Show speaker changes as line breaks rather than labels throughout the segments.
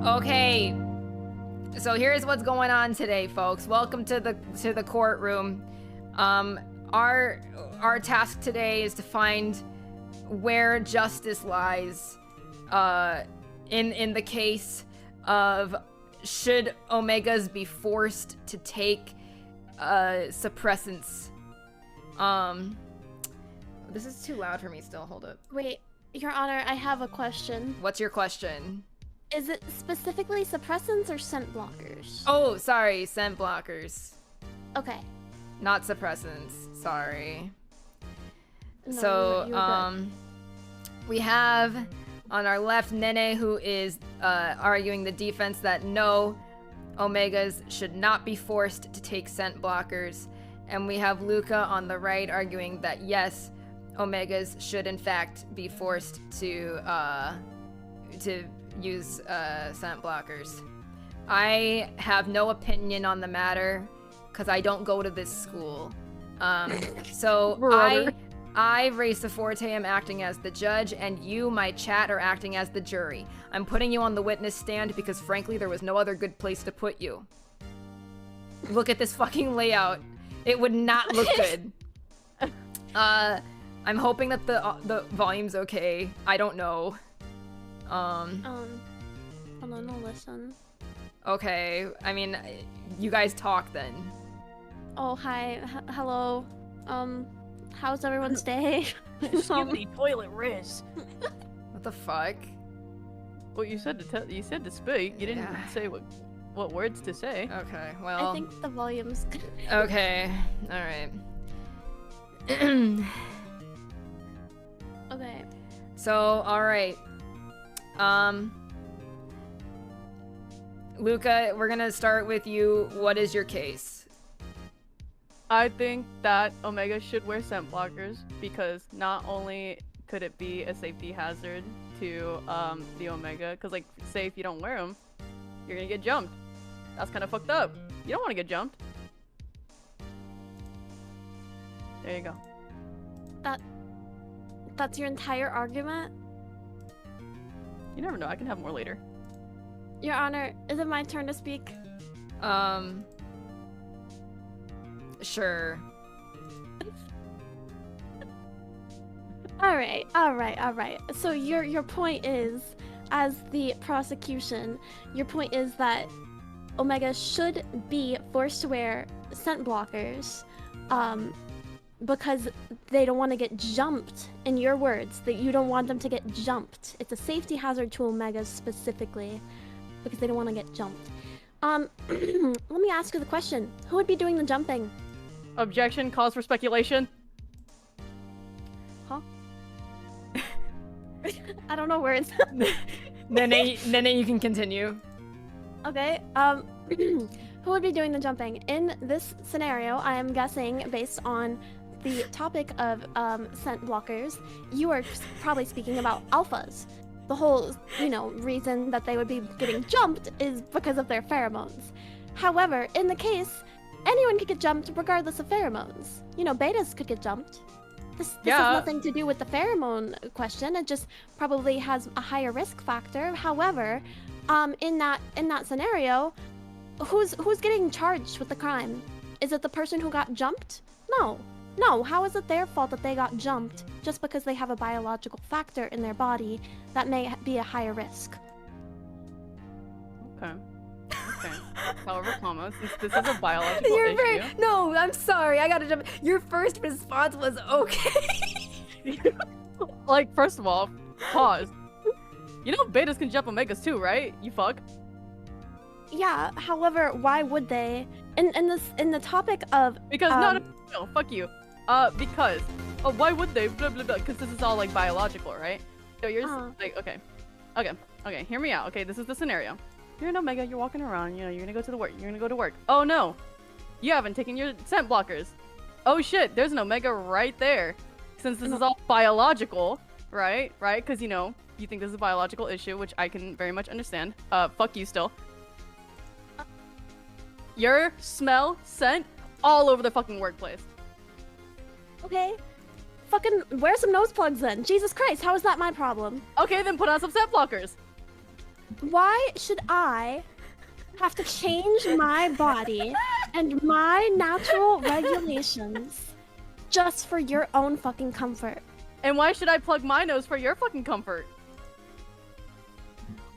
Okay, so here's what's going on today, folks. Welcome to the courtroom. Our task today is to find where justice lies in the case of should Omegas be forced to take suppressants. This is too loud for me still. Hold up.
Wait, Your Honor, I have a question.
What's your question?
Is it specifically suppressants or scent blockers?
Oh, sorry, scent blockers.
Okay.
Not suppressants, sorry.
No,
So,
you were good.
we have on our left NENE, who is arguing the defense that no, Omegas should not be forced to take scent blockers. And we have LUCA on the right arguing that yes, Omegas should in fact be forced to use scent blockers. I have no opinion on the matter because I don't go to this school. So I, reisaforte, am acting as the judge, and you, my chat, are acting as the jury. I'm putting you on the witness stand because frankly there was no other good place to put you. Look at this fucking layout. It would not look good. I'm hoping that the volume's okay. I don't know.
Hold on, I'll listen.
Okay, I mean, you guys talk then.
Oh, hi. Hello. How's everyone's day?
Skibidi toilet Riz.
What the fuck?
Well, you said to speak. You didn't say what words to say.
Okay, well.
I think the volume's good.
Okay, alright.
Okay.
So, alright. LUCA, we're gonna start with you. What is your case?
I think that Omega should wear scent blockers because not only could it be a safety hazard to the Omega, because like say if you don't wear them, you're gonna get jumped. That's kind of fucked up. You don't want to get jumped. There you go.
That's your entire argument?
You never know. I can have more later.
Your Honor, is it my turn to speak?
Sure.
Alright. So your point is, as the prosecution, your point is that Omega should be forced to wear scent blockers, because they don't want to get jumped. In your words, that you don't want them to get jumped. It's a safety hazard to Omegas specifically, because they don't want to get jumped. Let me ask you the question. Who would be doing the jumping?
Objection. Cause for speculation.
Huh? I don't know words.
NENE, you can continue.
Okay, who would be doing the jumping? In this scenario, I am guessing, based on the topic of scent blockers, you are probably speaking about alphas. The whole, reason that they would be getting jumped is because of their pheromones. However, in the case, anyone could get jumped regardless of pheromones. Betas could get jumped. This has nothing to do with the pheromone question. It just probably has a higher risk factor. However, in that scenario, who's getting charged with the crime? Is it the person who got jumped? No, how is it their fault that they got jumped just because they have a biological factor in their body that may be a higher risk?
Okay. However, since this is a biological issue...
No, I'm sorry, I gotta jump. Your first response was okay.
Like, first of all, pause. You know betas can jump Omegas too, right? You fuck.
Yeah, however, why would they? In the topic of...
Because, no, fuck you. Because, why would they? Blah, blah, blah, because this is all, like, biological, right? So you're like, okay, hear me out. Okay, this is the scenario. You're an Omega, you're walking around, you're gonna go to work. Oh no, you haven't taken your scent blockers. Oh shit, there's an Omega right there. Since this is all biological, right? Because, you think this is a biological issue, which I can very much understand. Fuck you still. Your smell, scent, all over the fucking workplace.
Okay. Fucking wear some nose plugs then. Jesus Christ, how is that my problem?
Okay, then put on some scent blockers.
Why should I have to change my body and my natural regulations just for your own fucking comfort?
And why should I plug my nose for your fucking comfort?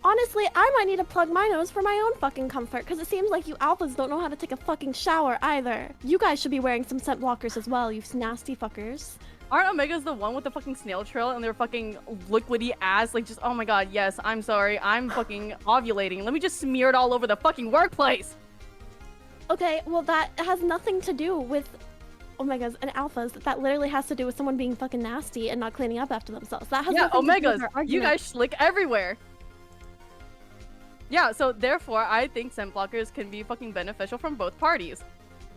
Honestly, I might need to plug my nose for my own fucking comfort, because it seems like you alphas don't know how to take a fucking shower either. You guys should be wearing some scent blockers as well, you nasty fuckers.
Aren't Omegas the one with the fucking snail trail and their fucking liquidy ass? Like, just, oh my god, yes, I'm sorry, I'm fucking ovulating. Let me just smear it all over the fucking workplace!
Okay, well that has nothing to do with Omegas and alphas. That literally has to do with someone being fucking nasty and not cleaning up after themselves. That has nothing to do with
Omegas,
our argument.
you guys slick everywhere! Yeah, so therefore, I think scent blockers can be fucking beneficial from both parties.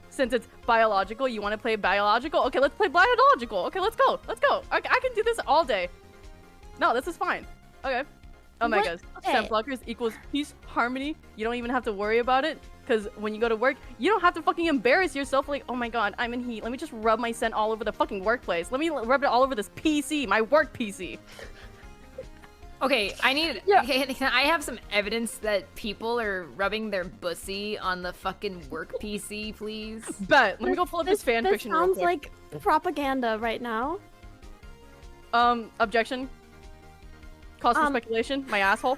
Since it's biological, you want to play biological? Okay, let's play biological. Okay, let's go. Let's go. I can do this all day. No, this is fine. Okay. Omegas.
Okay.
Scent blockers equals peace, harmony. You don't even have to worry about it. Because when you go to work, you don't have to fucking embarrass yourself like, oh my god, I'm in heat. Let me just rub my scent all over the fucking workplace. Let me rub it all over this PC, my work PC.
Okay, I need.
Yeah.
Okay, can I have some evidence that people are rubbing their bussy on the fucking work PC, please?
Bet. Let me go pull up this fan fiction real
sounds
quick.
like propaganda right now.
Objection. Cause for speculation. My asshole.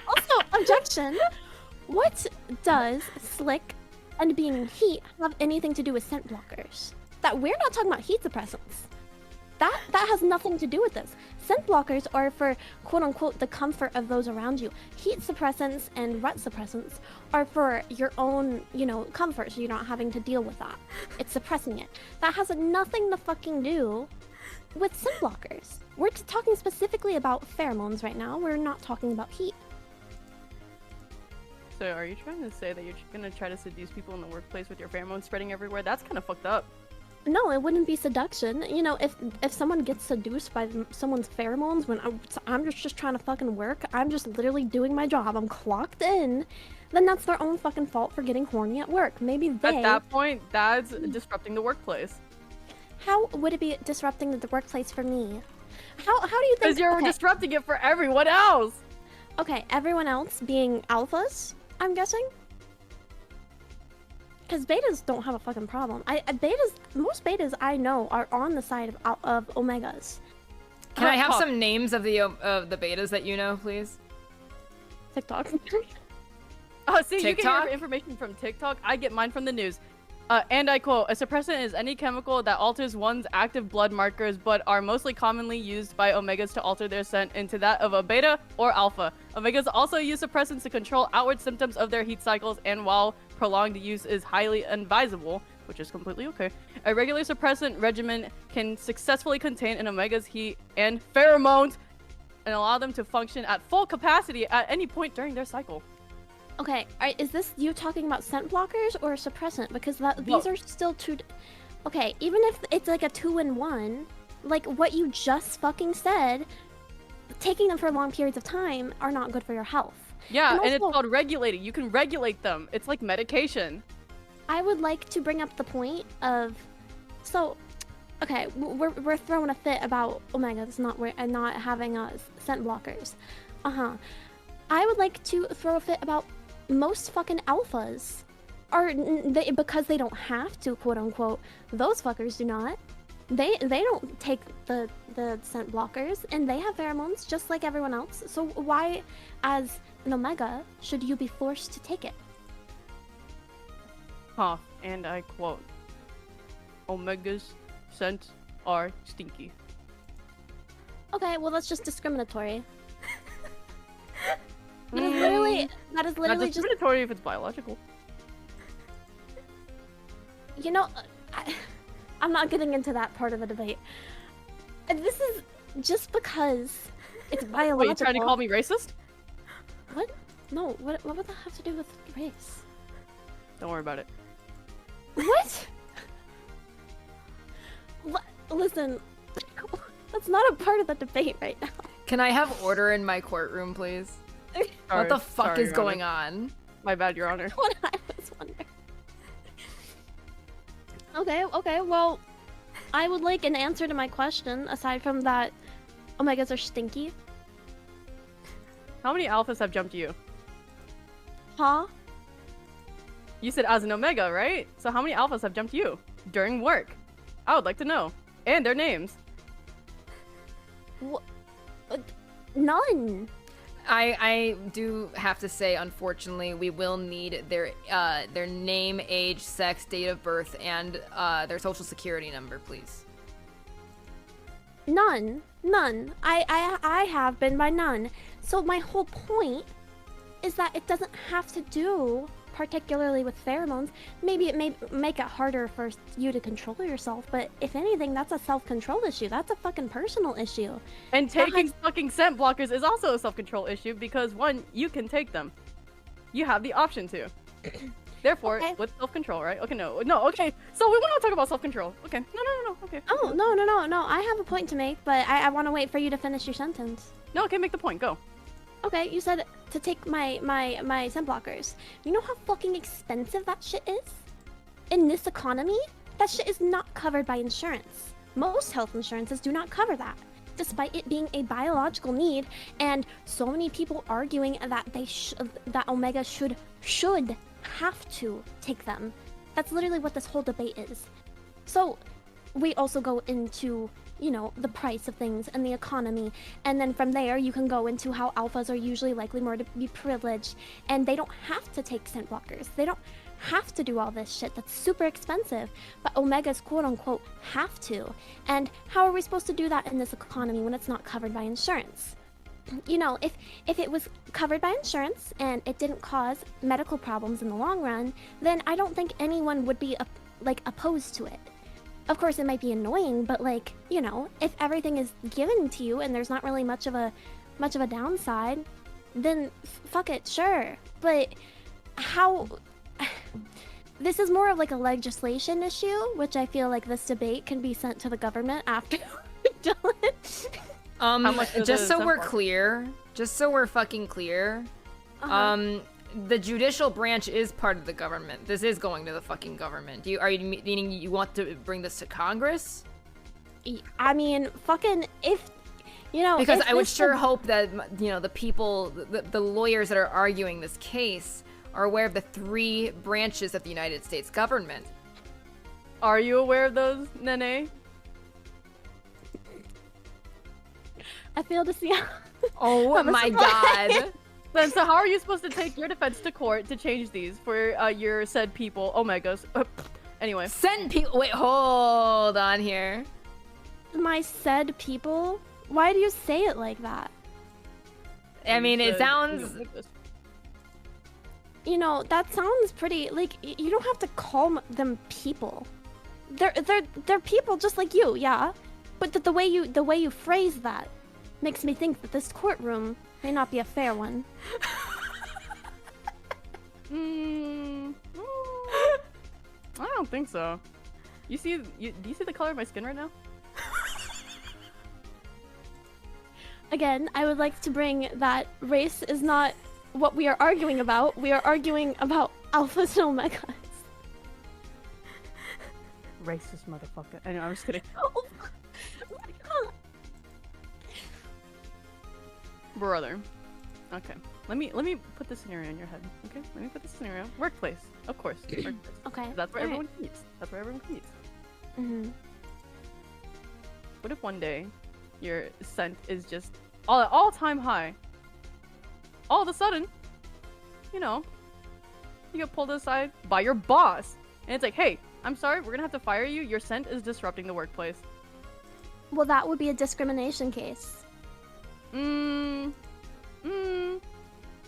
Also, objection. What does slick and being in heat have anything to do with scent blockers? That we're not talking about heat suppressants. That has nothing to do with this. Scent blockers are for quote-unquote the comfort of those around you. Heat suppressants and rut suppressants are for your own, you know, comfort, so you're not having to deal with that. It's suppressing it. That has nothing to fucking do with scent blockers. We're talking specifically about pheromones right now. We're not talking about heat.
So are you trying to say that you're gonna try to seduce people in the workplace with your pheromones spreading everywhere? That's kind of fucked up.
No, it wouldn't be seduction. You know, if someone gets seduced by someone's pheromones when I'm just trying to fucking work, I'm just literally doing my job, I'm clocked in, then that's their own fucking fault for getting horny at work. Maybe they...
At that point, that's disrupting the workplace.
How would it be disrupting the workplace for me? How do you think...
Because you're disrupting it for everyone else!
Okay, everyone else being alphas, I'm guessing? Because betas don't have a fucking problem. Most betas I know are on the side of omegas.
Can I have some names of the betas that you know, please?
TikTok.
Oh, see, you get
TikTok?
your information from TikTok. I get mine from the news. And I quote, a suppressant is any chemical that alters one's active blood markers but are mostly commonly used by omegas to alter their scent into that of a beta or alpha. Omegas also use suppressants to control outward symptoms of their heat cycles, and while prolonged use is highly advisable, which is completely okay, a regular suppressant regimen can successfully contain an omega's heat and pheromones and allow them to function at full capacity at any point during their cycle.
Okay, is this you talking about scent blockers or a suppressant? Because these are still two... Okay, even if it's like a 2-in-1, like what you just fucking said, taking them for long periods of time are not good for your health.
Yeah, and it's
also,
called regulating. You can regulate them. It's like medication.
I would like to bring up the point of... So, okay, we're throwing a fit about omegas not having scent blockers. I would like to throw a fit about most fucking alphas because they don't have to, quote unquote. Those fuckers do not. They don't take the scent blockers, and they have pheromones just like everyone else. So why, as an omega, should you be forced to take it?
And I quote, omegas scents are stinky.
Okay, well that's just discriminatory. That is literally
Not discriminatory if it's biological.
You know, I'm not getting into that part of the debate. This is just because it's biological.
Wait, you trying to call me racist?
What? No, what would that have to do with race?
Don't worry about it.
What? Listen, that's not a part of the debate right now.
Can I have order in my courtroom, please? What the fuck is going on?
My bad, Your Honor.
What I was wondering. Okay, well, I would like an answer to my question, aside from that omegas are stinky.
how many alphas have jumped you?
Huh?
You said as an Omega, right? So how many alphas have jumped you during work? I would like to know. And their names.
None.
I do have to say, unfortunately, we will need their name, age, sex, date of birth, and their social security number, please.
None. I have been by none. So my whole point is that it doesn't have to do particularly with pheromones. Maybe it may make it harder for you to control yourself, but if anything, that's a self-control issue. That's a fucking personal issue.
And taking fucking scent blockers is also a self-control issue because, one, you can take them. You have the option to. Therefore,
Okay.
with self-control, right? Okay, no, okay. So we want to talk about self-control. Okay, no, okay.
Oh, no. I have a point to make, but I want to wait for you to finish your sentence.
No, okay, make the point, go.
Okay, you said to take my scent blockers. You know how fucking expensive that shit is? In this economy, that shit is not covered by insurance. Most health insurances do not cover that, despite it being a biological need, and so many people arguing that that Omega should have to take them. That's literally what this whole debate is. So, we also go into, you know, the price of things and the economy, and then from there you can go into how alphas are usually likely more to be privileged, and they don't have to take scent blockers. They don't have to do all this shit that's super expensive, but Omegas quote-unquote have to. And how are we supposed to do that in this economy when it's not covered by insurance? You know, if it was covered by insurance and it didn't cause medical problems in the long run, then I don't think anyone would be opposed to it. Of course, it might be annoying, but like, you know, if everything is given to you and there's not really much of a downside, then fuck it, sure. But how? This is more of like a legislation issue, which I feel like this debate can be sent to the government after we're done.
Just so we're clear, just so we're fucking clear, the judicial branch is part of the government. This is going to the fucking government. Are you meaning you want to bring this to Congress?
I mean, fucking if, you know,
because I would sure hope that, you know, the people, the lawyers that are arguing this case are aware of the 3 branches of the United States government.
Are you aware of those, Nene?
I fail to see.
Oh my god.
Then so how are you supposed to take your defense to court to change these for your said people, Omegas? Anyway.
Send people. Wait, hold on here.
My said people? Why do you say it like that?
I mean, it sounds.
You know, that sounds pretty. Like, you don't have to call them people. They're people just like you, yeah. But the way you phrase that makes me think that this courtroom may not be a fair one.
I don't think so. Do you see the color of my skin right now?
Again, I would like to bring that race is not what we are arguing about. We are arguing about alphas and omegas.
Racist motherfucker. I know, I'm just kidding.
Oh my god.
Brother. Okay. Let me put this scenario in your head. Okay? Let me put this scenario. Workplace. Of course. Workplace.
Okay.
That's where everyone competes. That's where everyone competes.
Mm-hmm.
What if one day your scent is just all-time high? All of a sudden, you know, you get pulled aside by your boss. And it's like, hey, I'm sorry, we're gonna have to fire you. Your scent is disrupting the workplace.
Well, that would be a discrimination case.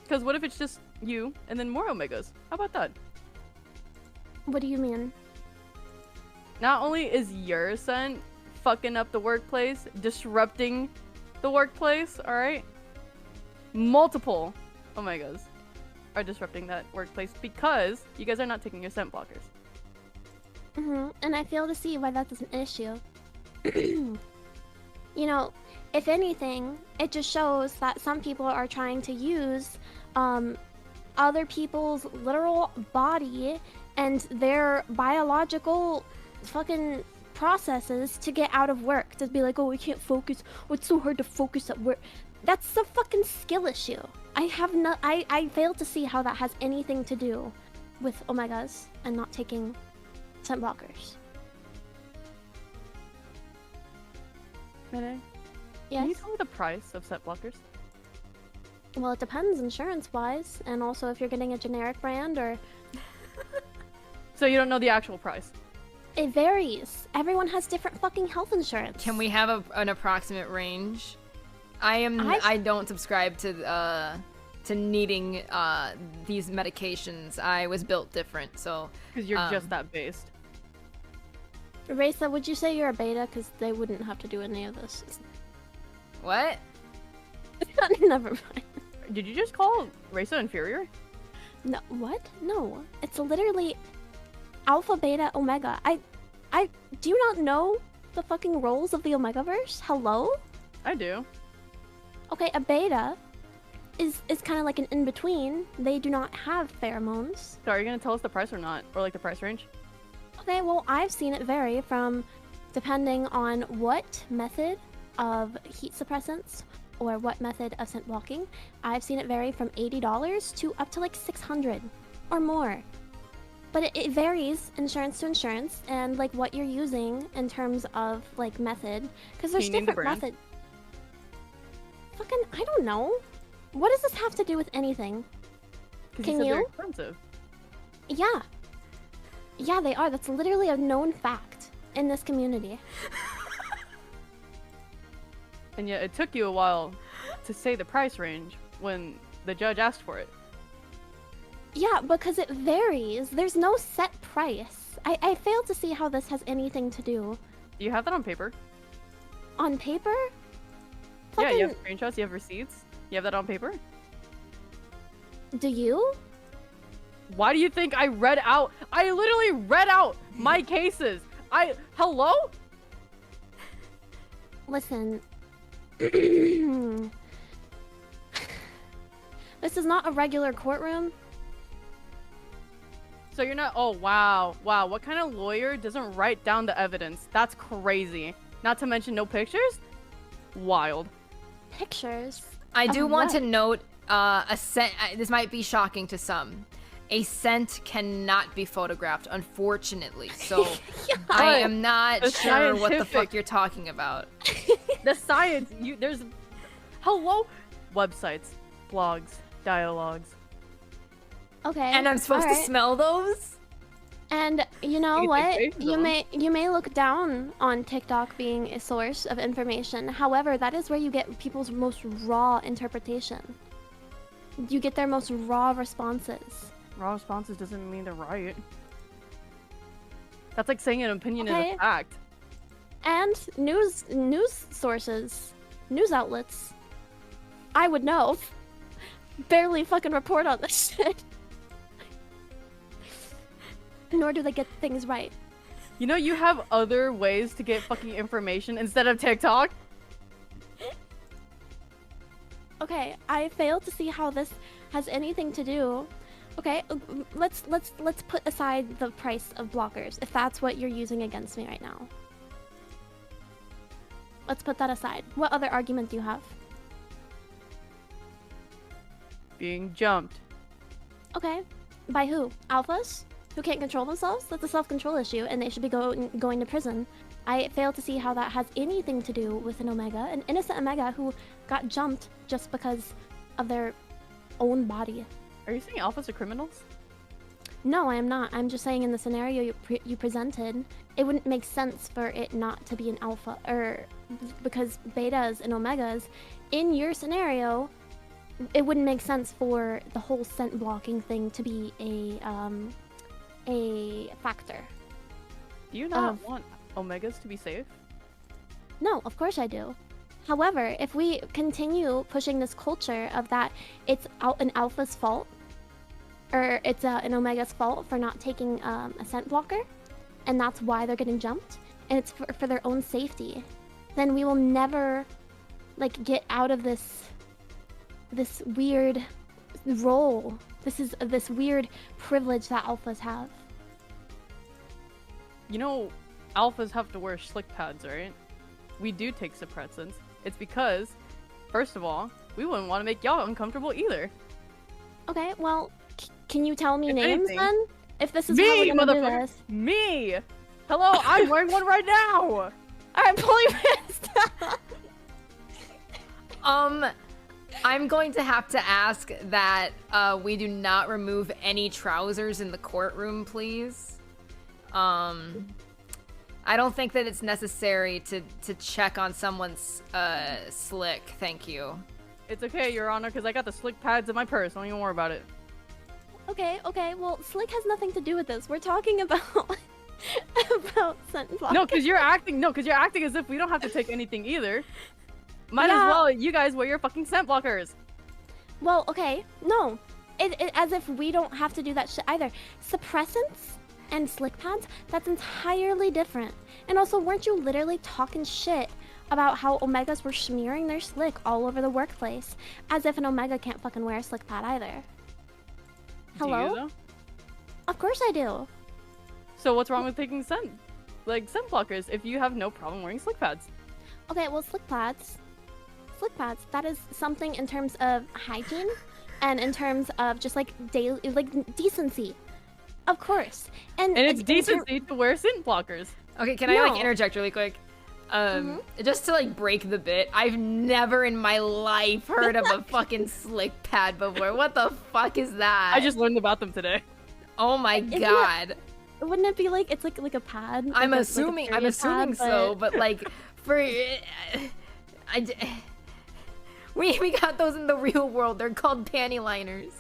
Because what if it's just you and then more Omegas? How about that?
What do you mean?
Not only is your scent fucking up the workplace, disrupting the workplace, alright? Multiple Omegas are disrupting that workplace because you guys are not taking your scent blockers.
And I fail to see why that's an issue. You know, if anything, it just shows that some people are trying to use other people's literal body and their biological fucking processes to get out of work. To be like, oh, we can't focus. Oh, it's so hard to focus at work. That's a fucking skill issue. I fail to see how that has anything to do with Omegas and not taking scent blockers.
NENE,
Yes?
can you tell me the price of scent blockers?
Well, it depends insurance-wise, and also if you're getting a generic brand or...
So you don't know the actual price?
It varies. Everyone has different fucking health insurance.
Can we have an approximate range? I don't subscribe to needing these medications. I was built different, so.
Because you're just that based.
Reisa, would you say you're a beta? Because they wouldn't have to do any of this.
What?
Never mind.
Did you just call Reisa inferior?
No, what? No. It's literally Alpha, Beta, Omega. Do you not know the fucking roles of the Omegaverse? Hello?
I do.
Okay, a Beta is kind of like an in-between. They do not have pheromones.
So are you gonna tell us the price or not? Or like the price range?
Okay, well, I've seen it vary from depending on what method of heat suppressants or what method of scent blocking. I've seen it vary from $80 to up to like $600 or more. But it varies insurance to insurance and like what you're using in terms of like method. Because there's
Can you name the
different
brand?
methods. Fucking, I don't know. What does this have to do with anything?
Because
Can
you said they're
you?
expensive.
Yeah. Yeah, they are. That's literally a known fact in this community.
And yet it took you a while to say the price range when the judge asked for it.
Yeah, because it varies. There's no set price. I fail to see how this has anything to do.
Do you have that on paper?
On paper?
Yeah, you
Fucking,
have screenshots, you have receipts. You have that on paper?
do you?
Why do you think I read out? I literally read out my cases. Hello?
Listen. This is not a regular courtroom.
So you're not, oh wow, what kind of lawyer doesn't write down the evidence? That's crazy. Not to mention no pictures? Wild.
Pictures.
I do
Of
want
what?
to note a scent. This might be shocking to some. A scent cannot be photographed, unfortunately. So I am not
The
sure what the
scientific-
fuck you're talking about.
The science, there's, hello? Websites, blogs, dialogues.
Okay.
And I'm supposed to
alright.
smell those?
And you know
You can take
what?
pictures of them.
You may look down on TikTok being a source of information. However, that is where you get people's most raw interpretation. You get their most raw responses.
Raw responses doesn't mean they're right. That's like saying an opinion is
Okay.
a fact.
And news sources, news outlets. I would know. Barely fucking report on this shit. Nor do they get things right.
You know, you have other ways to get fucking information instead of TikTok.
Okay, I fail to see how this has anything to do. Okay, let's put aside the price of blockers if that's what you're using against me right now. Let's put that aside. What other argument do you have?
Being jumped.
Okay, by who? Alphas? Who can't control themselves? That's a self-control issue, and they should be going to prison. I fail to see how that has anything to do with an Omega, an innocent Omega who got jumped just because of their own body.
Are you saying alphas are criminals?
No, I am not. I'm just saying in the scenario you presented, it wouldn't make sense for it not to be an alpha, or because betas and omegas, in your scenario, it wouldn't make sense for the whole scent blocking thing to be a factor.
Do you not want omegas to be safe?
No, of course I do. However, if we continue pushing this culture of that it's an alpha's fault, or it's an omega's fault for not taking a scent blocker, and that's why they're getting jumped, and it's for their own safety, then we will never like get out of this weird role. This weird privilege that alphas have.
You know, alphas have to wear slick pads, right? We do take suppressants. It's because first of all, we wouldn't want to make y'all uncomfortable either.
Okay, well, can you tell me
If
names
anything-
then? If this is
Me,
how we're gonna do
motherfucker!
this.
Me! Hello, I'm wearing one right now!
Alright, pull your pants down.
I'm going to have to ask that we do not remove any trousers in the courtroom, please. I don't think that it's necessary to check on someone's slick. Thank you.
It's okay, Your Honor, because I got the slick pads in my purse. Don't even worry about it.
Okay, well, slick has nothing to do with this. We're talking about about scent blockers.
No, because you're acting as if we don't have to take anything either. Might as well you guys wear your fucking scent blockers.
Well, okay, no. As if we don't have to do that shit either. Suppressants and slick pads, that's entirely different. And also, weren't you literally talking shit about how Omegas were smearing their slick all over the workplace? As if an Omega can't fucking wear a slick pad either. Hello?
Do you, though?
Of course I do.
So what's wrong with taking scent blockers if you have no problem wearing slick pads?
Okay, well, slick pads, that is something in terms of hygiene and in terms of just like daily, like decency. Of course. And
it's decency to wear scent blockers.
Okay, can I like interject really quick? Just to like break the bit, I've never in my life heard of a fucking slick pad before. What the fuck is that?
I just learned about them today.
Oh my god.
Wouldn't it be like it's like a pad? Like
I'm
a
assuming
period pad,
so, but like for we got those in the real world. They're called panty liners.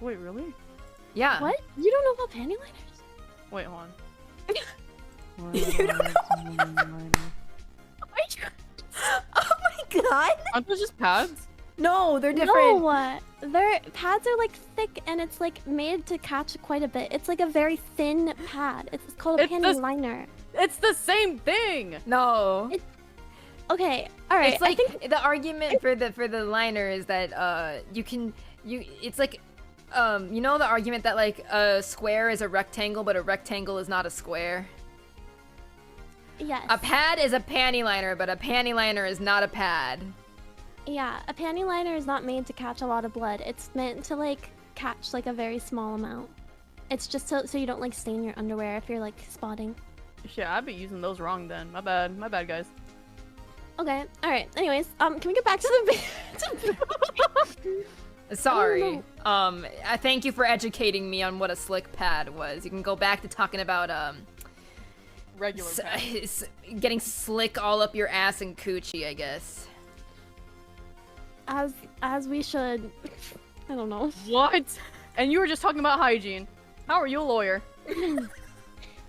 Wait, really?
Yeah.
What? You don't know about panty liners?
Wait, hold on.
You don't know? Oh my god.
Aren't those just pads?
No, they're different.
No, their pads are like thick and it's like made to catch quite a bit. It's like a very thin pad. It's called a panty liner.
It's the same thing.
No.
Okay, all right.
It's like
I think
the argument for the liner is that it's like you know the argument that like a square is a rectangle but a rectangle is not a square.
yes.
A pad is a panty liner, but a panty liner is not a pad.
Yeah, a panty liner is not made to catch a lot of blood. It's meant to like catch like a very small amount. It's just so you don't like stain your underwear if you're like spotting.
Shit, I'd be using those wrong then. My bad, guys.
Okay, all right. Anyways, can we get back to the
Sorry. I thank you for educating me on what a slick pad was. You can go back to talking about
Regular pads.
getting slick all up your ass and coochie, I guess.
as we should. I don't know.
What? And you were just talking about hygiene. How are you a lawyer?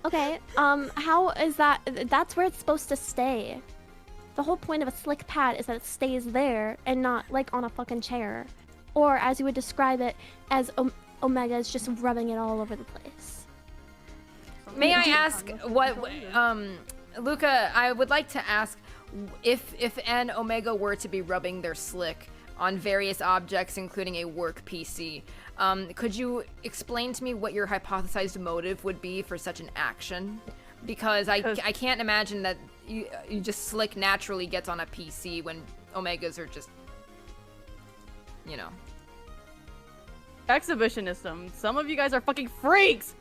Okay, how is that? That's where it's supposed to stay. The whole point of a slick pad is that it stays there and not like on a fucking chair. Or as you would describe it, as Omegas just rubbing it all over the place.
May I ask what Luca, I would like to ask if an Omega were to be rubbing their slick on various objects, including a work PC, could you explain to me what your hypothesized motive would be for such an action? Because I can't imagine that you just slick naturally gets on a PC when Omegas are just, you know.
Exhibitionism. Some of you guys are fucking freaks!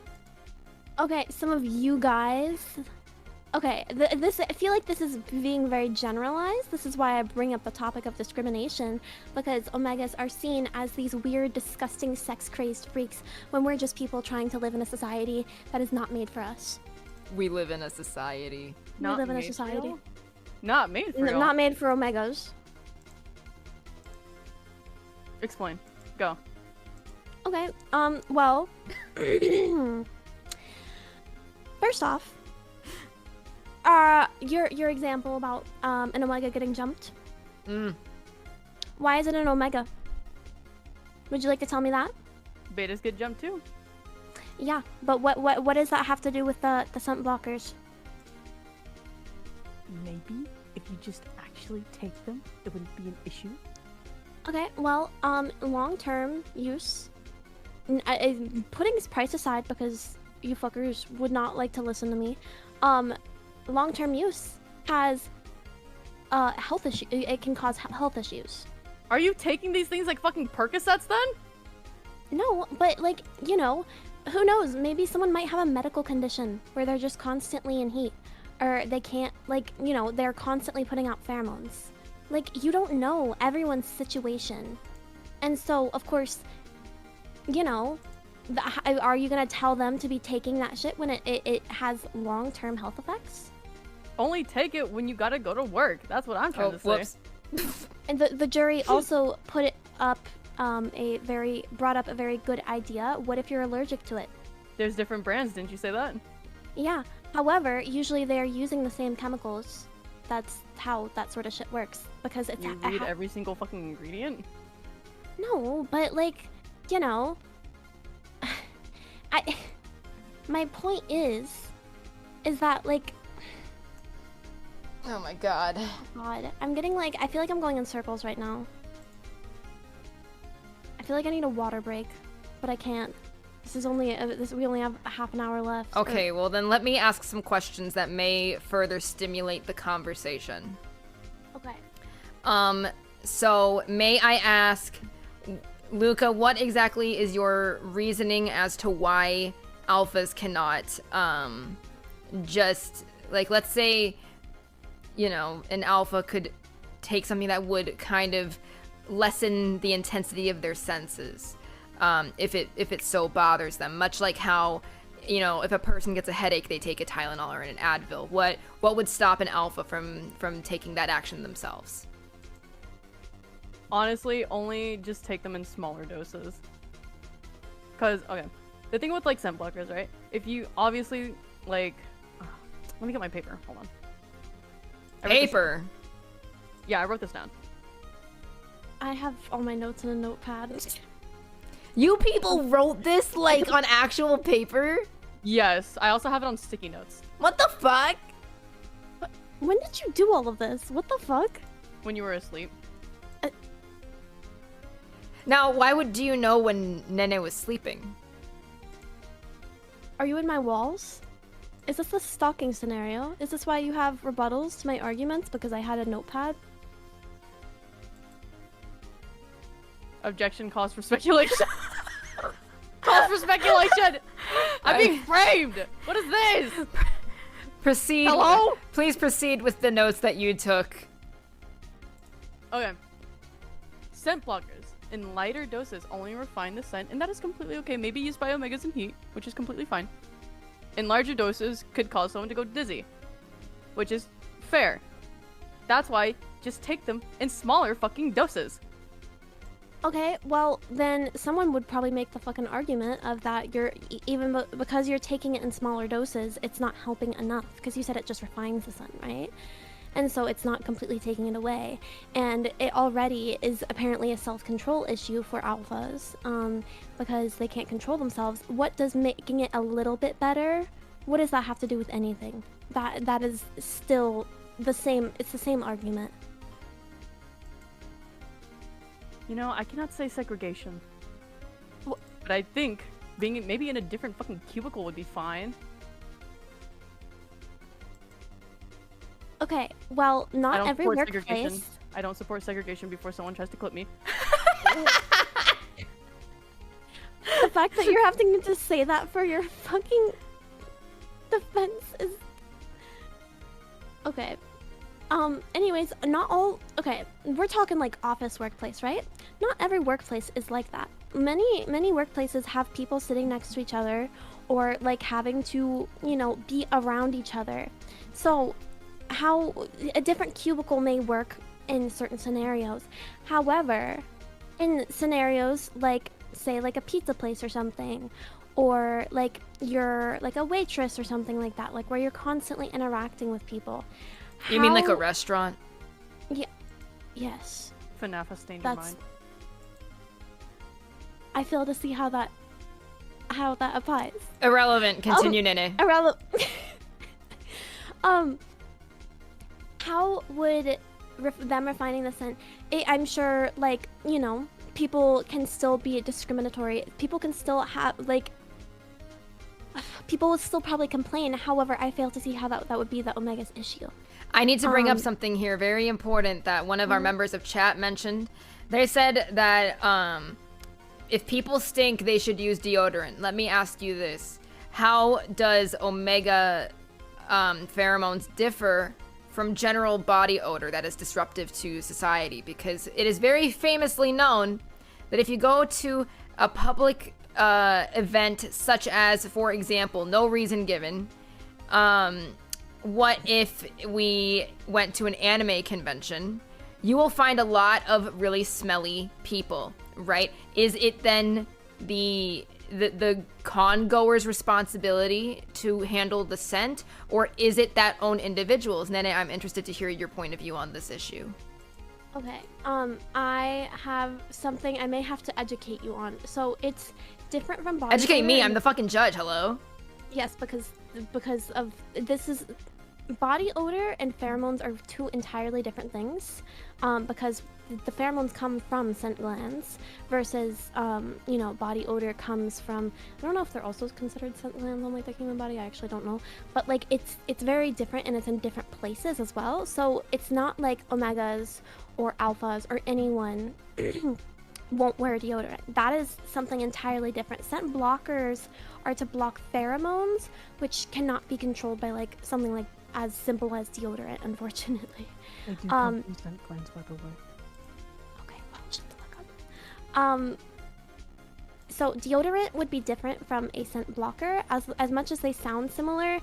Okay, some of you guys. Okay, I feel like this is being very generalized. This is why I bring up the topic of discrimination, because Omegas are seen as these weird, disgusting, sex-crazed freaks when we're just people trying to live in a society that is not made for us.
We live in a society.
We live in a society.
Not made for y'all.
Not made for Omegas.
Explain. Go.
Okay, well... First off, your example about an Omega getting jumped. Why is it an Omega? Would you like to tell me that?
Betas get jumped too.
Yeah, but what does that have to do with the scent blockers?
Maybe if you just actually take them, it wouldn't be an issue.
Okay, well, long-term use. Putting this price aside because you fuckers would not like to listen to me. Long-term use has health issue. It can cause health issues.
Are you taking these things like fucking Percocets then?
No, but like, you know, who knows? Maybe someone might have a medical condition where they're just constantly in heat, or they can't, like, you know, they're constantly putting out pheromones. Like, you don't know everyone's situation. And so, of course, you know, are you gonna tell them to be taking that shit when it has long-term health effects?
Only take it when you gotta go to work. That's what I'm trying to say.
Whoops.
And the jury also put it up, brought up a very good idea. What if you're allergic to it?
There's different brands, didn't you say that?
Yeah. However, usually they are using the same chemicals. That's how that sort of shit works. Because it's
You read every single fucking ingredient?
No, but like, you know, my point is that like,
Oh my god.
God, I'm getting like, I feel like I'm going in circles right now. I feel like I need a water break, but I can't. This is only, we only have a half an hour left.
Okay, well then let me ask some questions that may further stimulate the conversation.
Okay.
So may I ask, Luca, what exactly is your reasoning as to why alphas cannot, just, like, let's say, you know, an alpha could take something that would kind of lessen the intensity of their senses, if it so bothers them, much like how, you know, if a person gets a headache, they take a Tylenol or an Advil. What would stop an alpha from taking that action themselves?
Honestly, only just take them in smaller doses. Cause, okay, the thing with like scent blockers, right? If you obviously, like, let me get my paper, hold on.
Paper?
Yeah, I wrote this down.
I have all my notes in a notepad.
You people wrote this, like, on actual paper?
Yes, I also have it on sticky notes.
What the fuck?
When did you do all of this? What the fuck?
When you were asleep.
Now, why do you know when Nene was sleeping?
Are you in my walls? Is this the stalking scenario? Is this why you have rebuttals to my arguments? Because I had a notepad?
Objection, cause for speculation. Cause for speculation! I'm being framed! What is this?
Proceed.
Hello?
Please proceed with the notes that you took.
Okay. Scent blockers in lighter doses only refine the scent, and that is completely okay. Maybe used by omegas in heat, which is completely fine. In larger doses could cause someone to go dizzy, which is fair. That's why just take them in smaller fucking doses.
Okay, well, then someone would probably make the fucking argument of that you're, because you're taking it in smaller doses, it's not helping enough, because you said it just refines the scent, right? And so it's not completely taking it away. And it already is apparently a self-control issue for alphas, because they can't control themselves. What does making it a little bit better, what does that have to do with anything? That is still the same, it's the same argument.
You know, I cannot say segregation. But I think being maybe in a different fucking cubicle would be fine.
Okay, well, not every workplace.
I don't support segregation before someone tries to clip me.
The fact that you're having to say that for your fucking defense is... Okay. Anyways, not all... Okay, we're talking like office workplace, right? Not every workplace is like that. Many workplaces have people sitting next to each other or like having to, you know, be around each other. So how a different cubicle may work in certain scenarios. However, in scenarios like, say, like a pizza place or something, or like you're like a waitress or something like that, like where you're constantly interacting with people.
You mean like a restaurant?
Yeah. Yes.
FNAF has stained your mind.
I fail to see how that applies.
Irrelevant. Continue, Nene.
Irrelevant. How would them refining the scent? I'm sure, like, you know, people can still be discriminatory. People can still have, like, people would still probably complain. However, I fail to see how that would be the Omega's issue.
I need to bring up something here very important that one of our members of chat mentioned. They said that if people stink, they should use deodorant. Let me ask you this. How does omega pheromones differ from general body odor that is disruptive to society? Because it is very famously known that if you go to a public event such as, for example, no reason given, what if we went to an anime convention? You will find a lot of really smelly people, right? Is it then the con goer's responsibility to handle the scent, or is it that own individuals? Nene, I'm interested to hear your point of view on this issue.
Okay, I have something I may have to educate you on. So it's different from body
Educate
odor
me,
and-
I'm the fucking judge, hello?
Yes, because of this is body odor and pheromones are two entirely different things, because the pheromones come from scent glands versus you know, body odor comes from, I don't know if they're also considered scent glands on like the human body, I actually don't know, but like it's very different and it's in different places as well. So it's not like omegas or alphas or anyone won't wear deodorant. That is something entirely different. Scent blockers are to block pheromones, which cannot be controlled by like something like as simple as deodorant, unfortunately.
I do come from scent glands, by the way.
Okay, well, shut the fuck up. So deodorant would be different from a scent blocker. As much as they sound similar,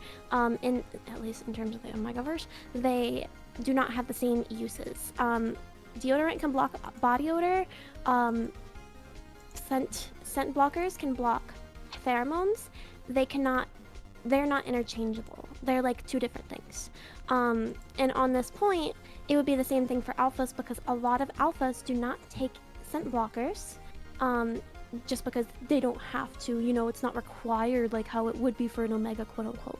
in at least in terms of the Omegaverse, they do not have the same uses. Deodorant can block body odor. Scent blockers can block pheromones. They're not interchangeable. They're like two different things. And on this point, it would be the same thing for alphas, because a lot of alphas do not take scent blockers, just because they don't have to, you know, it's not required like how it would be for an omega, quote unquote.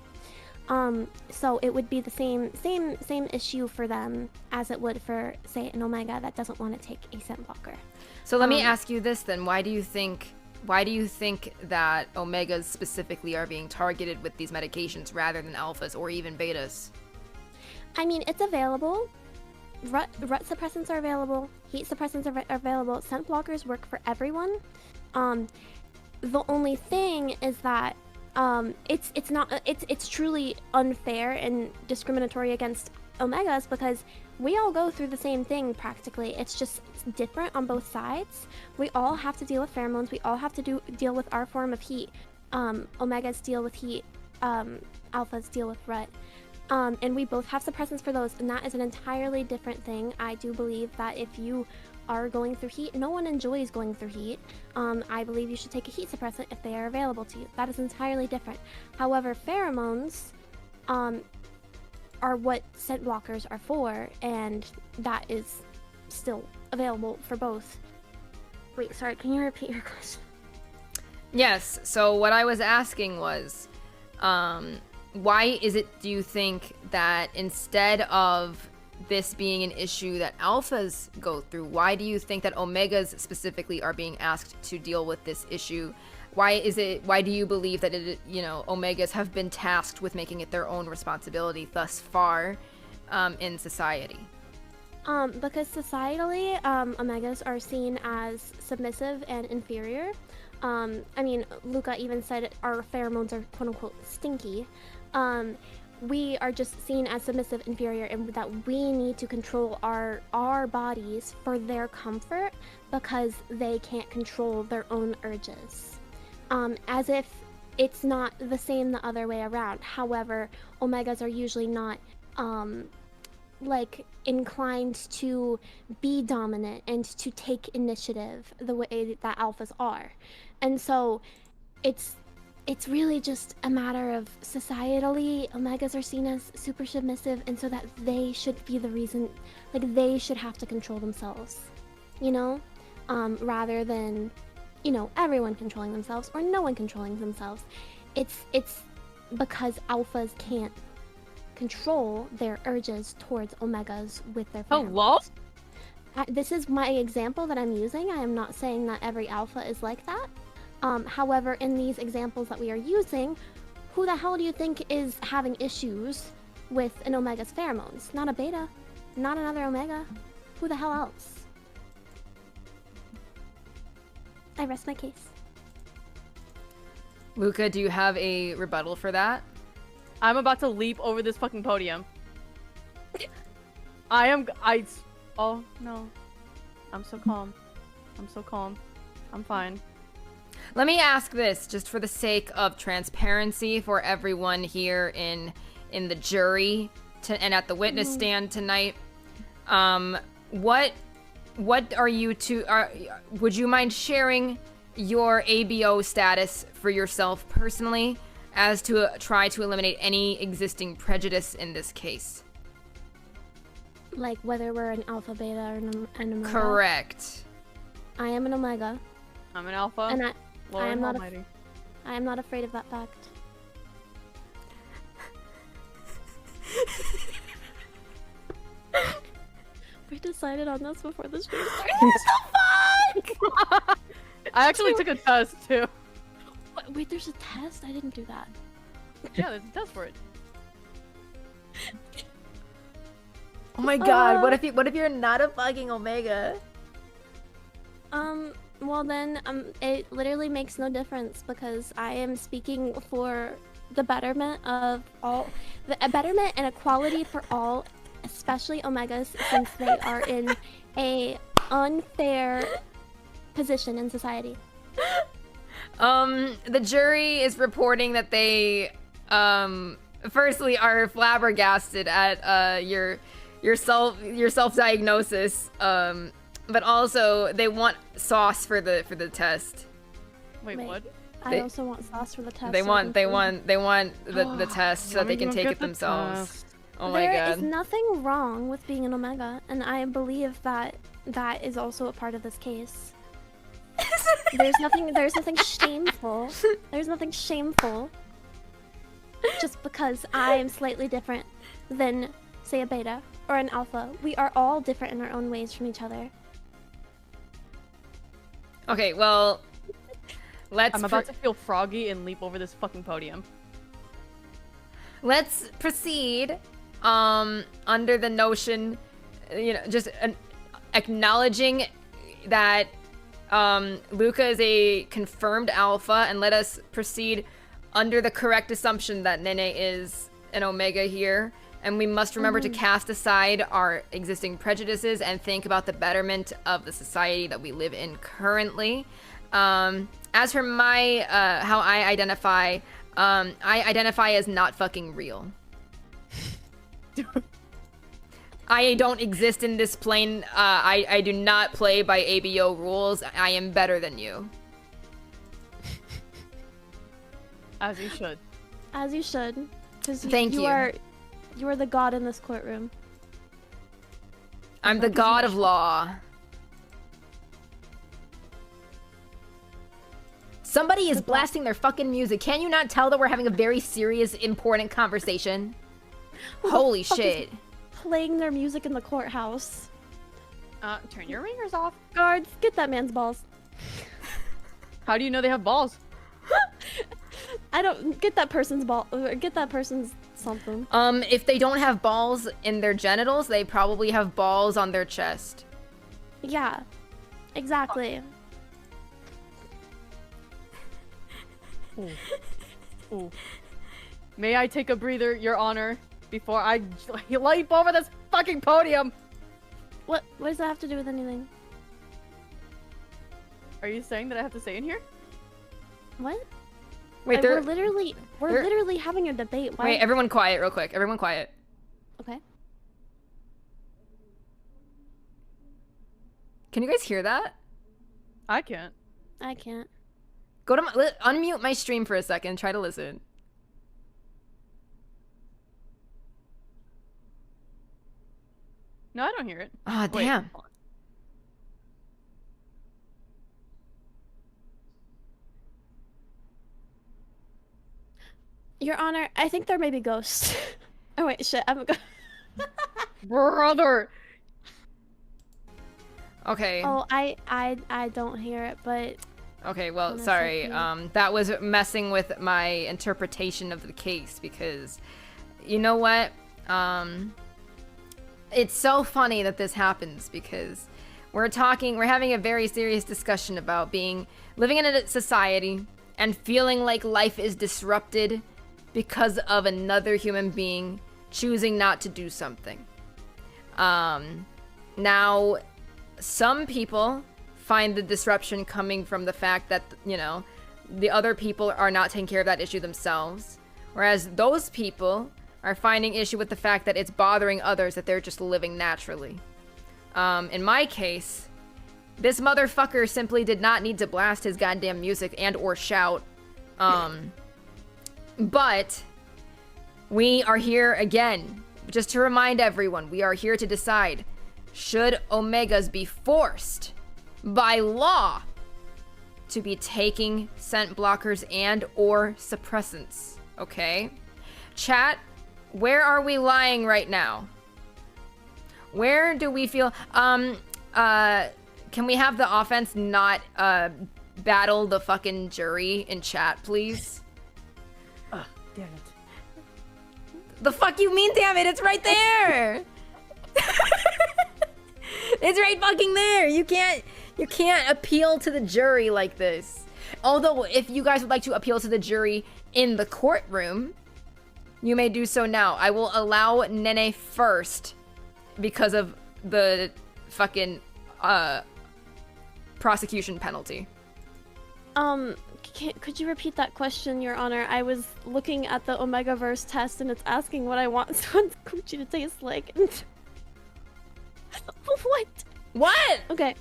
So it would be the same issue for them as it would for, say, an omega that doesn't want to take a scent blocker.
So let me ask you this then. Why do you think that omegas specifically are being targeted with these medications rather than alphas or even betas?
I mean, it's available. Rut suppressants are available. Heat suppressants are available. Scent blockers work for everyone. The only thing is that it's truly unfair and discriminatory against omegas, because we all go through the same thing practically. It's just different on both sides. We all have to deal with pheromones. We all have to deal with our form of heat. Omegas deal with heat. Alphas deal with rut. And we both have suppressants for those, and that is an entirely different thing. I do believe that if you are going through heat, no one enjoys going through heat. I believe you should take a heat suppressant if they are available to you. That is entirely different. However, pheromones are what scent blockers are for, and that is still available for both. Wait, sorry, can you repeat your question?
Yes, so what I was asking was, why is it, do you think, that instead of this being an issue that alphas go through, why do you think that omegas specifically are being asked to deal with this issue? Why do you believe that omegas have been tasked with making it their own responsibility thus far in society?
Because societally, omegas are seen as submissive and inferior. I mean, LUCA even said our pheromones are quote-unquote stinky. We are just seen as submissive, inferior, and that we need to control our bodies for their comfort because they can't control their own urges. As if it's not the same the other way around. However, omegas are usually not like inclined to be dominant and to take initiative the way that alphas are. And so it's really just a matter of societally, omegas are seen as super submissive, and so that they should be the reason, like they should have to control themselves, you know, rather than, you know, everyone controlling themselves or no one controlling themselves. It's because alphas can't control their urges towards omegas with their pheromones.
Hello?
This is my example that I'm using. I am not saying that every alpha is like that. However, in these examples that we are using, who the hell do you think is having issues with an Omega's pheromones, not a beta, not another Omega. Who the hell else? I rest my case.
Luca, do you have a rebuttal for that?
I'm about to leap over this fucking podium. Oh, no. I'm so calm. I'm so calm. I'm fine.
Let me ask this, just for the sake of transparency for everyone here in the jury and at the witness stand tonight. What are you two? Would you mind sharing your ABO status for yourself personally, as to try to eliminate any existing prejudice in this case?
Like whether we're an alpha, beta, or an Omega.
Correct.
I am an Omega.
I'm an alpha.
And
Lord
I am not
Almighty.
I am not afraid of that fact. We decided on this before the stream started. What the fuck?
I actually took a test too.
Wait, there's a test? I didn't do that.
Yeah, there's a test for it.
Oh my god, what if you're not a fucking Omega?
Well then, it literally makes no difference because I am speaking for the betterment of all, a betterment and equality for all, especially Omegas, since they are in a unfair position in society.
The jury is reporting that they, firstly are flabbergasted at, your self-diagnosis, but also they want sauce for the test.
Wait, what?
I also want sauce for the test.
They want the test so that they can take it themselves. Oh my god.
There is nothing wrong with being an Omega, and I believe that that is also a part of this case. There's nothing shameful. There's nothing shameful just because I am slightly different than, say, a beta or an alpha. We are all different in our own ways from each other.
Okay, well,
I'm about to feel froggy and leap over this fucking podium.
Let's proceed under the notion, just acknowledging that Luca is a confirmed alpha, and let us proceed under the correct assumption that Nene is an Omega here. And we must remember to cast aside our existing prejudices and think about the betterment of the society that we live in currently. As for my, how I identify as not fucking real. I don't exist in this plane. I do not play by ABO rules. I am better than you.
As you should.
As you should. Because
Thank you.
You are the god in this courtroom.
I'm the god of law. Somebody is blasting their fucking music. Can you not tell that we're having a very serious, important conversation? Holy shit.
Playing their music in the courthouse.
Turn your ringers off.
Guards, get that man's balls.
How do you know they have balls?
I don't get that person's ball. Get that person's something.
If they don't have balls in their genitals, they probably have balls on their chest.
Yeah, exactly.
Ooh. Ooh. May I take a breather, Your Honor, before I leap over this fucking podium?
What does that have to do with anything?
Are you saying that I have to stay in here?
What?
Wait,
we're literally having a debate. Why?
Wait, everyone quiet real quick. Everyone quiet.
Okay.
Can you guys hear that?
I can't.
I can't.
Go to unmute my stream for a second. Try to listen.
No, I don't hear it.
Ah, damn.
Wait.
Your Honor, I think there may be ghosts. Oh wait, shit, I'm a ghost.
Brother!
Okay.
Oh, I don't hear it, but...
Okay, well,
Unless
sorry.
I
That was messing with my interpretation of the case because, you know what? It's so funny that this happens because we're having a very serious discussion about living in a society and feeling like life is disrupted because of another human being choosing not to do something. Now, some people find the disruption coming from the fact that, the other people are not taking care of that issue themselves. Whereas those people are finding issue with the fact that it's bothering others that they're just living naturally. In my case, this motherfucker simply did not need to blast his goddamn music and or shout. But we are here again, just to remind everyone, we are here to decide, should Omegas be forced by law to be taking scent blockers and or suppressants, okay? Chat, where are we lying right now? Where do we feel, can we have the offense not, battle the fucking jury in chat, please?
Damn it.
The fuck you mean, damn it? It's right there! It's right fucking there! You can't appeal to the jury like this. Although, if you guys would like to appeal to the jury in the courtroom, you may do so now. I will allow NENE first because of the fucking prosecution penalty.
Could you repeat that question, Your Honor? I was looking at the Omegaverse test and it's asking what I want someone's coochie to taste like. What?
What?
Okay.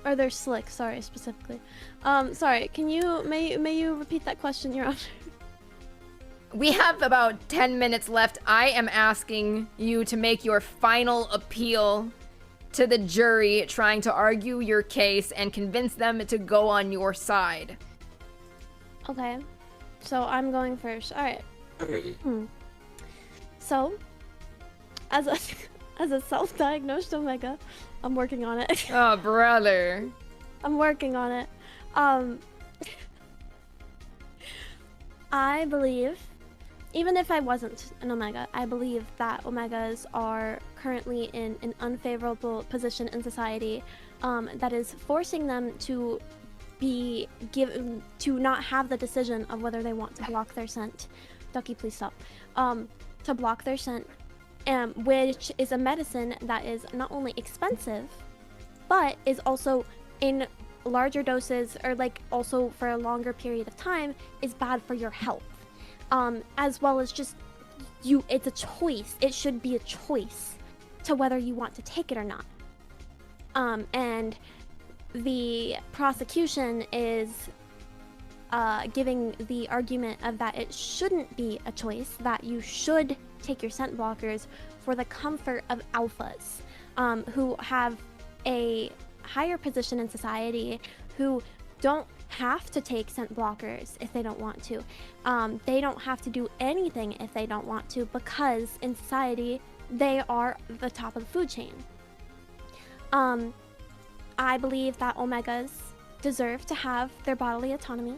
Or they're slick, sorry, specifically. Sorry, may you repeat that question, Your Honor?
We have about 10 minutes left. I am asking you to make your final appeal to the jury, trying to argue your case and convince them to go on your side.
Okay. So I'm going first. Alright. So, as a self-diagnosed Omega, I'm working on it.
Oh, brother.
I'm working on it. I believe, even if I wasn't an Omega, I believe that Omegas are currently in an unfavorable position in society that is forcing them to not have the decision of whether they want to block their scent. Ducky, please stop. To block their scent, which is a medicine that is not only expensive, but is also in larger doses, or like also for a longer period of time, is bad for your health. As well as just it's a choice. It should be a choice to whether you want to take it or not. And the prosecution is giving the argument of that it shouldn't be a choice, that you should take your scent blockers for the comfort of alphas, who have a higher position in society, who don't have to take scent blockers if they don't want to. They don't have to do anything if they don't want to, because in society they are the top of the food chain. I believe that Omegas deserve to have their bodily autonomy,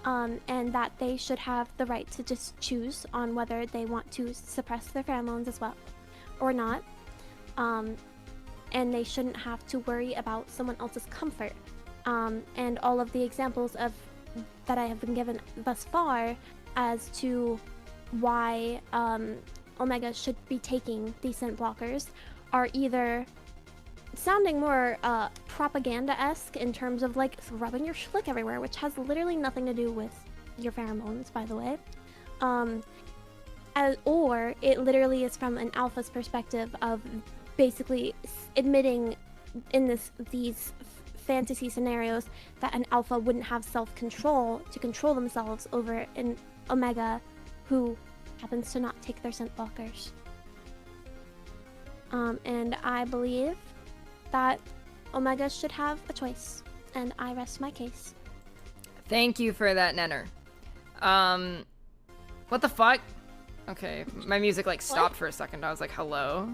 and that they should have the right to just choose on whether they want to suppress their pheromones as well or not. And they shouldn't have to worry about someone else's comfort. And all of the examples that I have been given thus far as to why Omega should be taking these scent blockers are either sounding more propaganda-esque in terms of like rubbing your schlick everywhere, which has literally nothing to do with your pheromones, by the way. Or it literally is from an alpha's perspective of basically admitting in these fantasy scenarios that an alpha wouldn't have self-control to control themselves over an Omega who happens to not take their scent blockers. And I believe that Omega should have a choice, and I rest my case.
Thank you for that, Nenner. What the fuck? Okay, my music like stopped for a second. I was like, hello?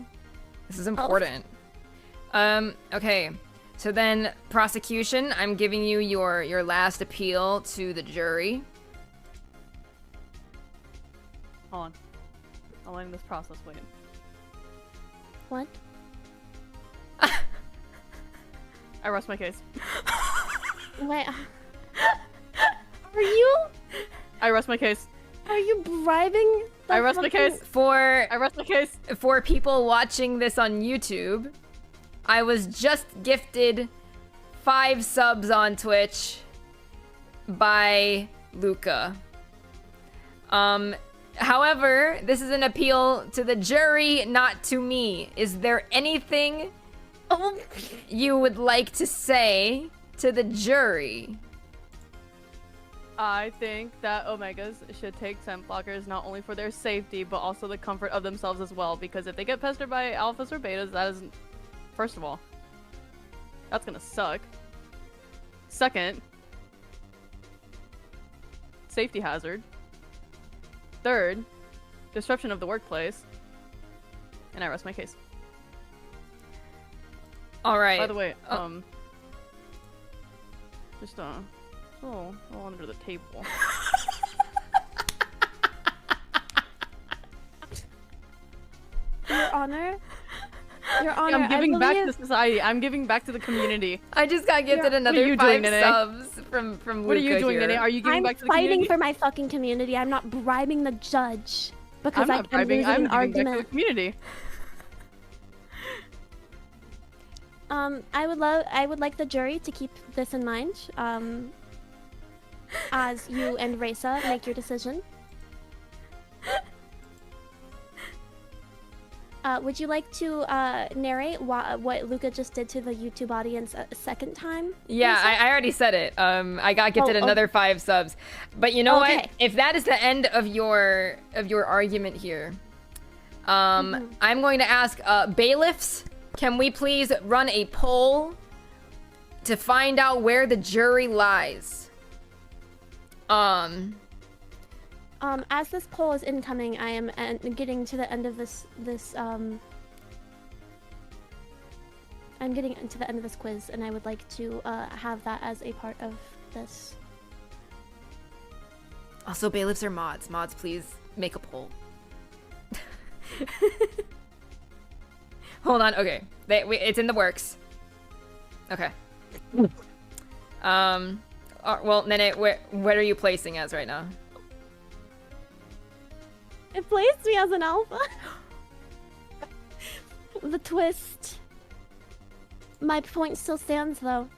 This is important. Okay. So then, prosecution, I'm giving you your last appeal to the jury.
Hold on. I'm letting this process wait.
What?
I rest my case.
Wait. Are you?
I rest my case.
Are you bribing? The
I rest my
fucking-
case.
For
I rest my case.
for people watching this on YouTube, I was just gifted 5 subs on Twitch by LUCA. However, this is an appeal to the jury, not to me. Is there anything
Oh.
you would like to say to the jury?
I think that Omegas should take scent blockers not only for their safety, but also the comfort of themselves as well. Because if they get pestered by alphas or betas, that isn't. First of all, that's gonna suck. Second, safety hazard. Third, disruption of the workplace. And I rest my case.
All right.
By the way, just oh, under the table.
Your Honor? Your Honor,
I'm giving
I
back
believe...
to society. I'm giving back to the community.
I just got gifted
Yeah.
another
you
5
doing, Nene?
subs from
What are you
LUCA
doing,
here.
Nene? Are you giving
I'm
back to the
fighting
community?
for my fucking community. I'm not bribing the judge. Because
I'm not bribing.
losing
I'm
an
giving back to the
argument.
community.
I would like the jury to keep this in mind, as you and Reisa make your decision. Would you like to narrate what LUCA just did to the YouTube audience a second time?
Yeah,
Reisa?
I already said it. I got gifted
Oh,
another 5 subs. But you know
Okay.
what? If that is the end of your argument here, I'm going to ask bailiffs, can we please run a poll to find out where the jury lies?
As this poll is incoming, I am getting to the end of I'm getting to the end of this quiz, and I would like to have that as a part of this.
Also, bailiffs are mods. Mods, please make a poll. Hold on. Okay, it's in the works. Okay. Well, Nene, what are you placing as right now?
It placed me as an alpha. The twist. My point still stands, though.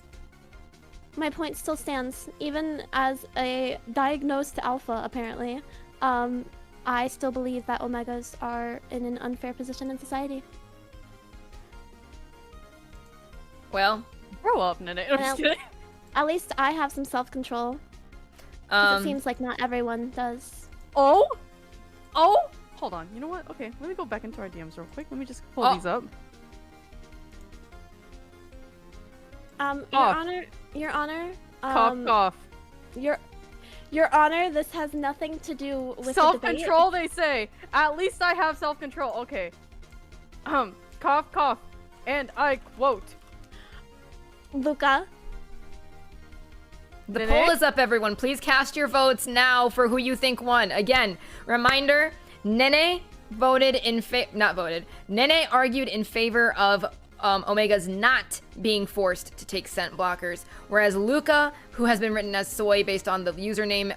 My point still stands, even as a diagnosed alpha, apparently. I still believe that Omegas are in an unfair position in society.
Well,
Grow up, Nene. I'm just
Well,
kidding.
At least I have some self-control. 'Cause it seems like not everyone does.
Oh? Oh? Hold on. You know what? Okay, let me go back into our DMs real quick. Let me just pull
Oh.
these up.
Your Honor,
Cough, cough.
Your Honor, this has nothing to do with the
Self-control, they say. At least I have self-control. Okay. Cough, cough. And I quote.
debate. LUCA,
the
Nene?
poll is up, everyone. Please cast your votes now for who you think won. Again, reminder, Nene voted in Nene argued in favor of Omegas not being forced to take scent blockers, whereas LUCA, who has been written as Soy based on the username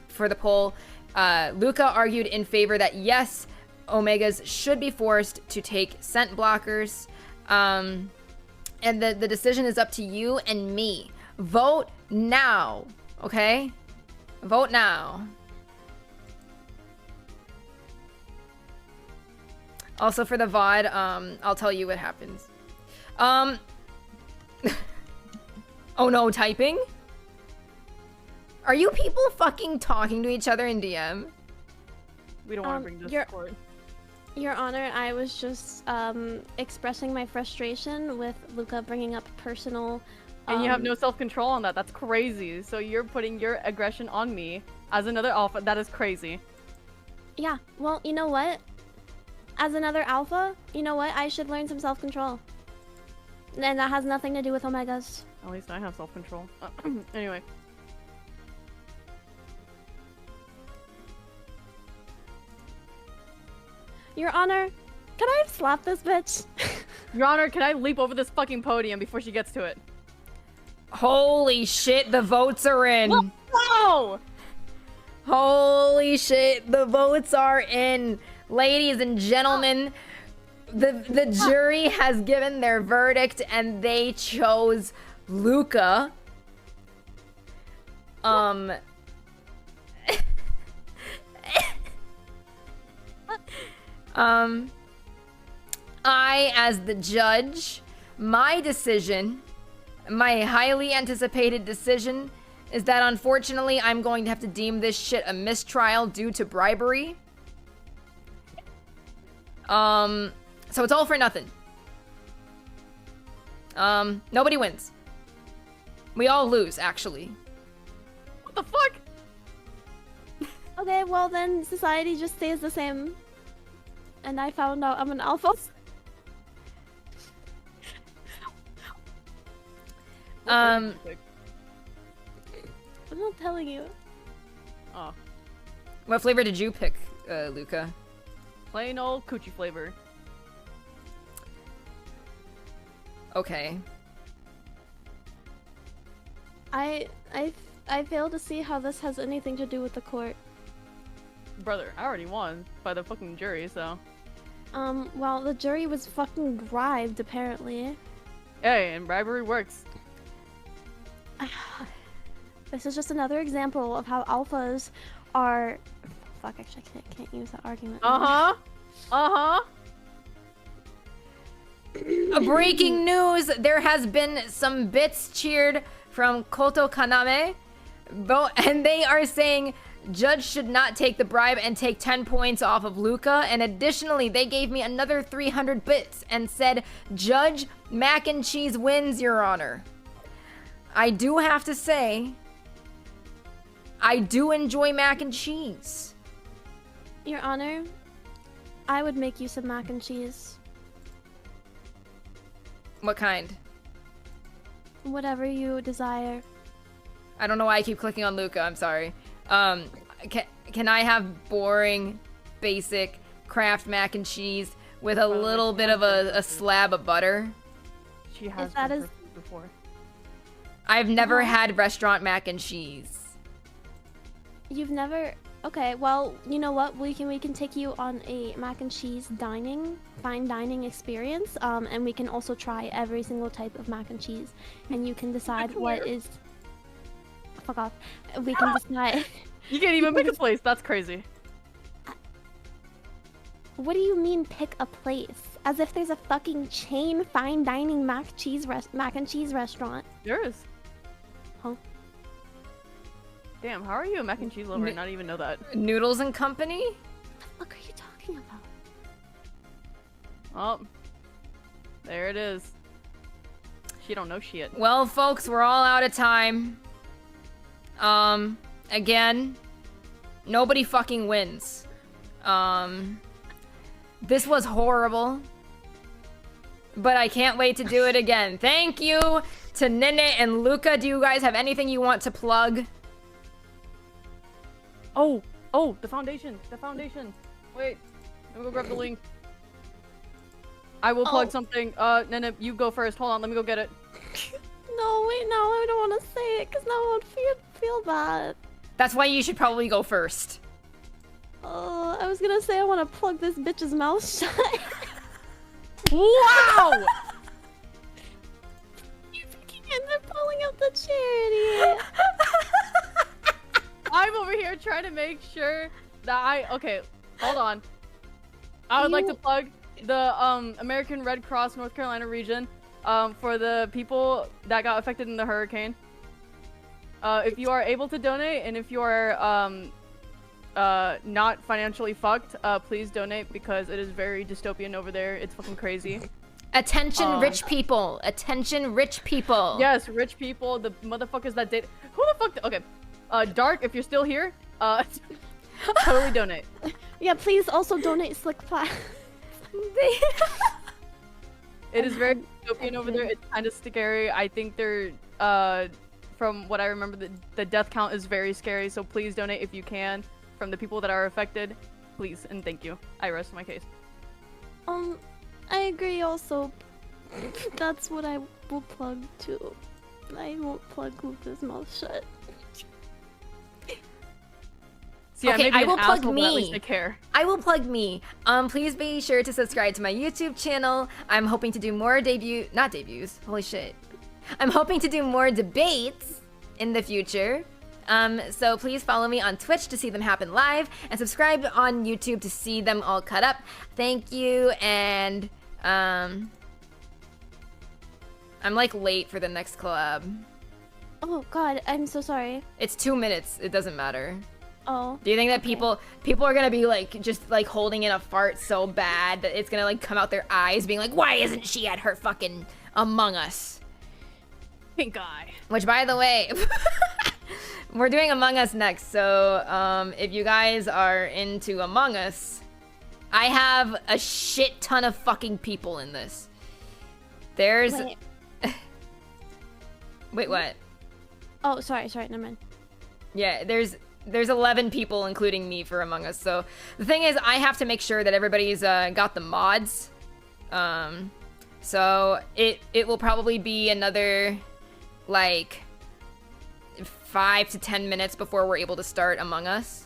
for the poll, LUCA argued in favor that yes, Omegas should be forced to take scent blockers. And the decision is up to you and me. Vote now, okay? Vote now. Also for the VOD, I'll tell you what happens. Oh no, typing? Are you people fucking talking to each other in DM?
We don't want to bring this
your-
to court.
Your Honor, I was just expressing my frustration with LUCA bringing up personal.
And you have no self-control on that. That's crazy. So you're putting your aggression on me as another alpha. That is crazy.
Yeah, well, you know what? As another alpha, you know what? I should learn some self-control. And that has nothing to do with Omegas.
At least I have self-control. Anyway.
Your Honor, Can I slap this bitch?
Your Honor, can I leap over this fucking podium before she gets to it?
Holy shit, the votes are in.
Whoa!
Holy shit, the votes are in. Ladies and gentlemen, the jury has given their verdict and they chose LUCA. I, as the judge, my decision, my highly anticipated decision, is that unfortunately I'm going to have to deem this shit a mistrial due to bribery. So it's all for nothing. Nobody wins. We all lose, actually.
What the fuck?
Okay, well then society just stays the same. And I found out I'm an alpha. I'm not telling you.
Oh.
What flavor did you pick, Luca?
Plain old coochie flavor.
Okay.
I fail to see how this has anything to do with the court.
Brother, I already won by the fucking jury, so.
Well, the jury was fucking bribed, apparently.
Hey, and bribery works.
This is just another example of how alphas are... Fuck, actually, I can't use that argument.
Breaking news! There has been some bits cheered from Koto Kaname, and they are saying judge should not take the bribe and take 10 points off of LUCA. And additionally, they gave me another 300 bits and said, Judge, mac and cheese wins, Your Honor. I do have to say, I do enjoy mac and cheese.
Your Honor, I would make you some mac and cheese.
What kind?
Whatever you desire.
I don't know why I keep clicking on LUCA, I'm sorry. Can I have boring, basic Kraft mac and cheese with a little bit of a slab of butter?
She has
that
been
is-
before.
I've never had restaurant mac and cheese.
You've never... Okay, well, you know what? We can take you on a mac and cheese fine dining experience, and we can also try every single type of mac and cheese, and you can decide what is... Fuck off. We can decide...
You can't even pick a place. That's crazy.
What do you mean pick a place? As if there's a fucking chain fine dining mac and cheese restaurant.
There is.
Huh?
Damn, how are you a mac and cheese lover and not even know that?
Noodles and Company?
What the fuck are you talking about?
Oh. There it is. She don't know shit.
Well, folks, we're all out of time. Again, nobody fucking wins. This was horrible. But I can't wait to do it again. Thank you to NENE and LUCA. Do you guys have anything you want to plug?
Oh, the foundation. Wait, let me go grab the link. I will plug something. NENE, you go first. Hold on, let me go get it.
No, wait, no, I don't want to say it because no one would feel bad.
That's why you should probably go first.
Oh, I was gonna say I want to plug this bitch's mouth shut.
Wow!
You fucking end up pulling up the charity.
I'm over here trying to make sure that okay, hold on. I would like to plug the American Red Cross North Carolina region for the people that got affected in the hurricane. If you are able to donate and if you are not financially fucked, please donate because it is very dystopian over there. It's fucking crazy.
Attention, rich people. Attention, rich people.
Yes, rich people. The motherfuckers that did. Who the fuck? Okay. Dark, if you're still here, totally donate.
Yeah, please also donate Slick Plat.
It is very dystopian over there. It's kind of scary. I think they're, from what I remember, the death count is very scary. So please donate if you can from the people that are affected. Please and thank you. I rest my case.
I agree also. That's what I will plug too. I won't plug Luca's mouth shut.
See,
Okay, I will plug
At least
me.
I care.
I will plug me. Please be sure to subscribe to my YouTube channel. I'm hoping to do more not debuts. Holy shit. I'm hoping to do more debates in the future. So please follow me on Twitch to see them happen live, and subscribe on YouTube to see them all cut up. Thank you, and I'm like late for the next collab.
Oh god, I'm so sorry.
It's 2 minutes. It doesn't matter.
Oh.
Do you think that
okay.
people are gonna be like just like holding in a fart so bad that it's gonna like come out their eyes, being like, why isn't she at her fucking Among Us?
Pink eye.
Which, by the way, we're doing Among Us next, so if you guys are into Among Us, I have a shit ton of fucking people in this. There's...
Wait.
Wait, what?
Oh, sorry, never mind.
Yeah, there's 11 people, including me, for Among Us. So the thing is, I have to make sure that everybody's got the mods. So it will probably be another like 5 to 10 minutes before we're able to start Among Us.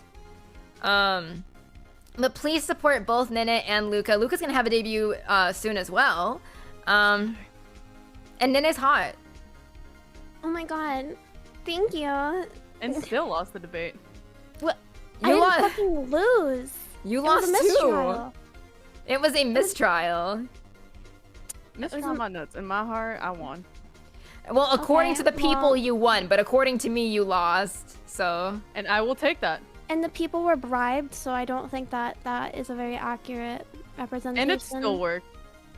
But please support both NENE and LUCA. LUCA's gonna have a debut soon as well. And NENE's hot.
Oh my god. Thank you.
And still lost the debate.
What?
You
I didn't
lost.
fucking lose.
You
It was
lost
a
too.
mistrial.
It was a mistrial.
Miss
was
on my nuts. In my heart, I won.
Well, according
Okay,
to the people,
well-
you won, but according to me, you lost. So
And I will take that.
And the people were bribed, so I don't think that that is a very accurate representation.
And it still worked.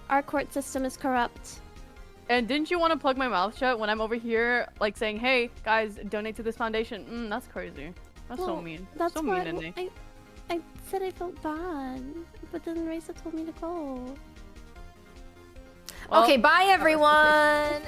Our court system is corrupt.
And didn't you want to plug my mouth shut when I'm over here, like saying, "Hey guys, donate to this foundation"? That's crazy. That's so
Well,
mean.
That's
So
why
mean, NENE.
I said I felt bad, but then Reisa told me to go.
Well,
okay, bye everyone.